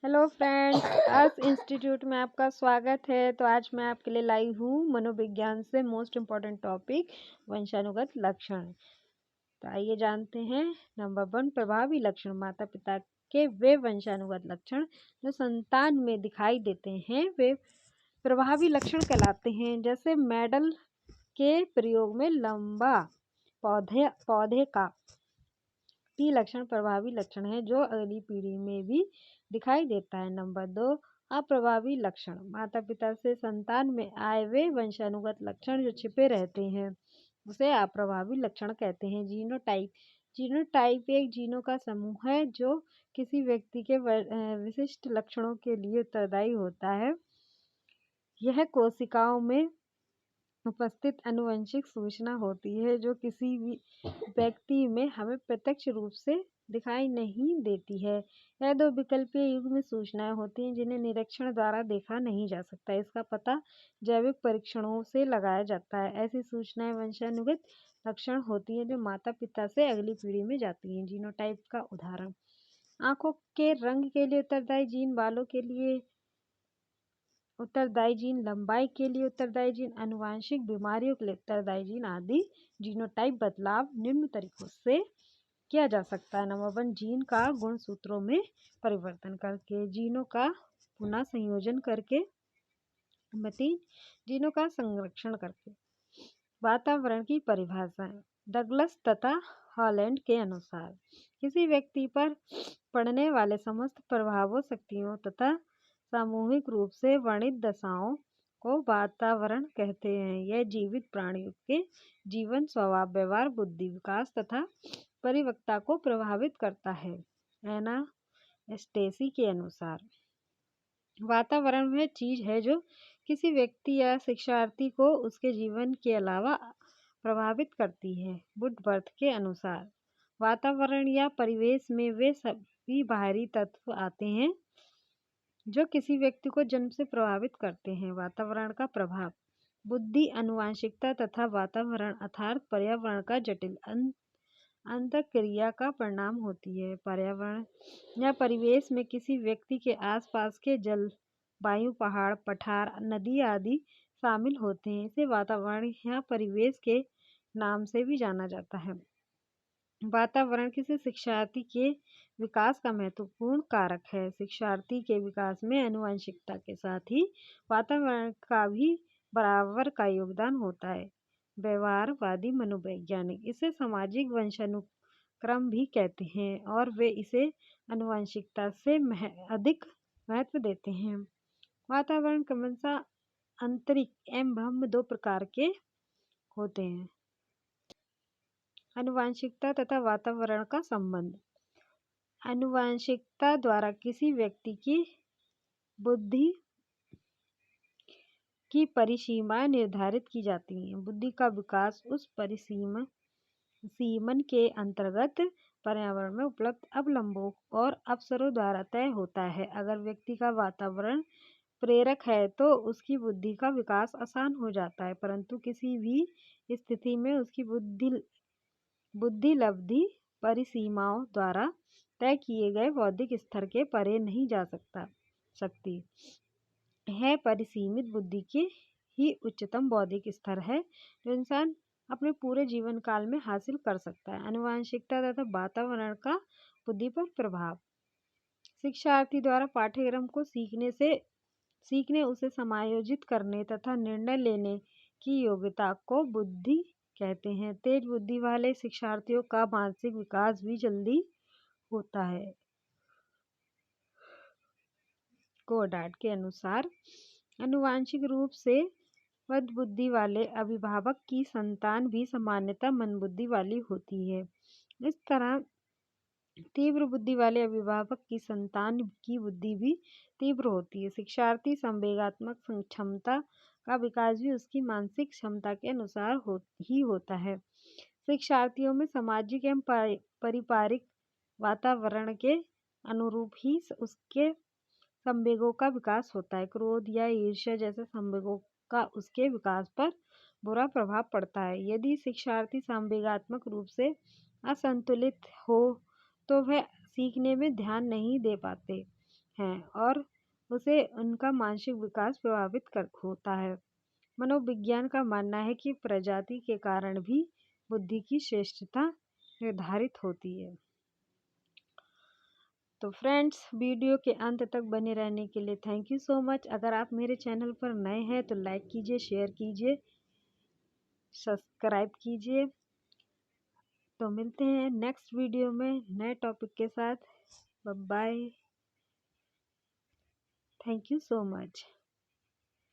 Hello friends, अर्थ institute में आपका स्वागत है। तो आज मैं आपके लिए लाई हूँ मनोविज्ञान से मोस्ट इम्पॉर्टेंट टॉपिक वंशानुगत लक्षण। तो आइए जानते हैं। नंबर 1, प्रभावी लक्षण। माता पिता के वे वंशानुगत लक्षण जो संतान में दिखाई देते हैं वे प्रभावी लक्षण कहलाते हैं। जैसे मेडल के प्रयोग में लंबा पौधे का टी लक्षण प्रभावी लक्षण है जो अगली पीढ़ी में भी दिखाई देता है। नंबर 2, अप्रभावी लक्षण। माता पिता से संतान में आए वे वंशानुगत लक्षण जो छिपे रहते हैं उसे अप्रभावी लक्षण कहते हैं। जीनोटाइप। जीनोटाइप एक जीनों का समूह है जो किसी व्यक्ति के विशिष्ट लक्षणों के लिए उत्तरदायी होता है। यह कोशिकाओं में उपस्थित आनुवंशिक सूचना होती है जो किसी भी व्यक्ति में हमें प्रत्यक्ष रूप से दिखाई नहीं देती है। यह 2 विकल्पीय युग में सूचनाएं होती हैं जिन्हें निरीक्षण द्वारा देखा नहीं जा सकता। इसका पता जैविक परीक्षणों से लगाया जाता है। ऐसी सूचनाएं वंशानुगत लक्षण होती हैं जो माता पिता से अगली पीढ़ी में जाती हैं। जीनोटाइप का उदाहरण: आंखों के रंग के लिए उत्तरदायी जीन, बालों के लिए उत्तरदायी जीन, लंबाई के लिए उत्तरदायी जीन, आनुवांशिक बीमारियों के लिए उत्तरदायी जीन आदि। जीनोटाइप बदलाव निम्न तरीकों से किया जा सकता है। नंबर 1, जीन का गुणसूत्रों में परिवर्तन करके, जीनों का पुनः संयोजन करके। नंबर 3, जीनों का संरक्षण करके। वातावरण की परिभाषा: डगलस तथा हॉलैंड के अनुसार किसी व्यक्ति पर पड़ने वाले समस्त प्रभावों, शक्तियों तथा सामूहिक रूप से वर्णित दशाओं को वातावरण कहते हैं। यह जीवित प्राणियों के जीवन, स्वभाव, व्यवहार, बुद्धि, विकास तथा परिपक्वता को प्रभावित करता है। एना स्टेसी के अनुसार वातावरण वह चीज है जो किसी व्यक्ति या शिक्षार्थी को उसके जीवन के अलावा प्रभावित करती है। वुडवर्थ के अनुसार वातावरण या परिवेश में वे सभी बाहरी तत्व आते हैं जो किसी व्यक्ति को जन्म से प्रभावित करते हैं। वातावरण का प्रभाव: बुद्धि, आनुवांशिकता तथा वातावरण अर्थात पर्यावरण का जटिल अंतःक्रिया का परिणाम होती है। पर्यावरण या परिवेश में किसी व्यक्ति के आसपास के जल, वायु, पहाड़, पठार, नदी आदि शामिल होते हैं। इसे वातावरण या परिवेश के नाम से भी जाना जाता है। वातावरण किसी शिक्षार्थी के विकास का महत्वपूर्ण कारक है। शिक्षार्थी के विकास में आनुवंशिकता के साथ ही वातावरण का भी बराबर का योगदान होता है। व्यवहारवादी मनोवैज्ञानिक इसे सामाजिक वंशानुक्रम भी कहते हैं और वे इसे आनुवंशिकता से अधिक महत्व देते हैं। वातावरण क्रमशः आंतरिक एवं बाह्य 2 प्रकार के होते हैं। आनुवंशिकता तथा वातावरण का संबंध: आनुवंशिकता द्वारा किसी व्यक्ति की बुद्धि की परिसीमाएं निर्धारित की जाती हैं। बुद्धि का विकास उस परिसीमन के अंतर्गत पर्यावरण में उपलब्ध अवलंबों और अवसरों द्वारा तय होता है। अगर व्यक्ति का वातावरण प्रेरक है तो उसकी बुद्धि का विकास आसान हो जाता है, परंतु किसी भी स्थिति में उसकी बुद्धिलब्धि परिसीमाओं द्वारा तय किए गए बौद्धिक स्तर के परे नहीं जा सकती है। परिसीमित बुद्धि के ही उच्चतम बौद्धिक स्तर है जो इंसान अपने पूरे जीवन काल में हासिल कर सकता है। आनुवंशिकता तथा वातावरण का बुद्धि पर प्रभाव: शिक्षार्थी द्वारा पाठ्यक्रम को सीखने, उसे समायोजित करने तथा निर्णय लेने की योग्यता को बुद्धि कहते हैं। तेज बुद्धि वाले शिक्षार्थियों का मानसिक विकास भी जल्दी होता है। गोडार्ड के अनुसार आनुवांशिक रूप से मंद बुद्धि वाले अभिभावक की संतान भी सामान्यतः मंदबुद्धि वाली होती है। इस तरह तीव्र बुद्धि वाले अभिभावक की संतान की बुद्धि भी तीव्र होती है। शिक्षार्थी संवेगात्मक क्षमता का विकास भी उसकी मानसिक क्षमता के अनुसार होता है। शिक्षार्थियों में सामाजिक एवं पारिवारिक वातावरण के अनुरूप ही उसके संवेगों का विकास होता है। क्रोध या ईर्ष्या जैसे संवेगों का उसके विकास पर बुरा प्रभाव पड़ता है। यदि शिक्षार्थी संवेगात्मक रूप से असंतुलित हो तो वह सीखने में ध्यान नहीं दे पाते। हैं और उसे उनका मानसिक विकास प्रभावित कर होता है। मनोविज्ञान का मानना है कि प्रजाति के कारण भी बुद्धि की श्रेष्ठता निर्धारित होती है। तो फ्रेंड्स, वीडियो के अंत तक बने रहने के लिए थैंक यू सो मच। अगर आप मेरे चैनल पर नए हैं तो लाइक कीजिए, शेयर कीजिए, सब्सक्राइब कीजिए। तो मिलते हैं नेक्स्ट वीडियो में नए टॉपिक के साथ। Bye bye. Thank you so much.